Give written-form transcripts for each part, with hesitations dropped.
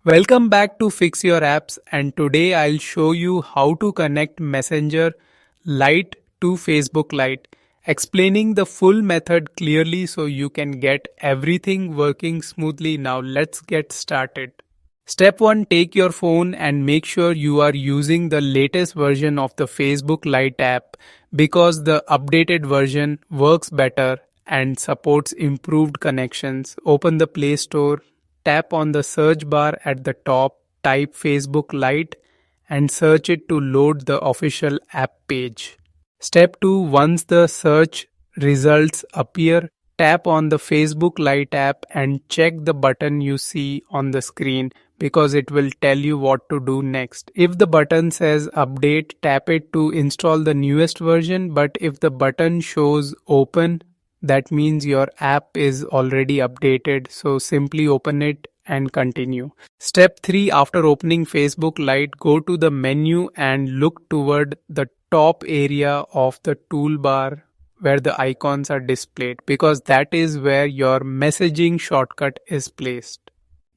Welcome back to Fix Your Apps, and today I'll show you how to connect Messenger Lite to Facebook Lite, explaining the full method clearly so you can get everything working smoothly. Now let's get started. Step 1, take your phone and make sure you are using the latest version of the Facebook Lite app because the updated version works better and supports improved connections. Open the Play Store. Tap on the search bar at the top, type Facebook Lite and search it to load the official app page. Step 2, once the search results appear, tap on the Facebook Lite app and check the button you see on the screen because it will tell you what to do next. If the button says update, tap it to install the newest version, but if the button shows open, that means your app is already updated, so simply open it and continue. Step 3, after opening Facebook Lite, go to the menu and look toward the top area of the toolbar where the icons are displayed because that is where your messaging shortcut is placed.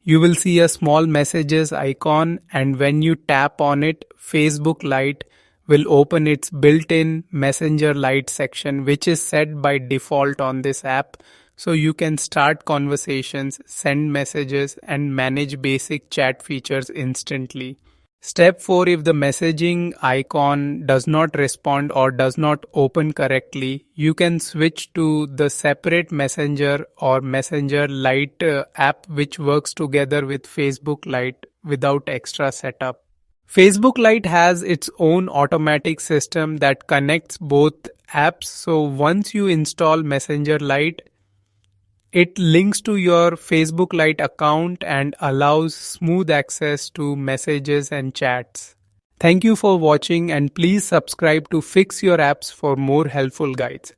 You will see a small messages icon, and when you tap on it, Facebook Lite will open its built-in Messenger Lite section, which is set by default on this app, so you can start conversations, send messages, and manage basic chat features instantly. Step 4, if the messaging icon does not respond or does not open correctly, you can switch to the separate Messenger or Messenger Lite app which works together with Facebook Lite without extra setup. Facebook Lite has its own automatic system that connects both apps, so once you install Messenger Lite, it links to your Facebook Lite account and allows smooth access to messages and chats. Thank you for watching, and please subscribe to Fix Your Apps for more helpful guides.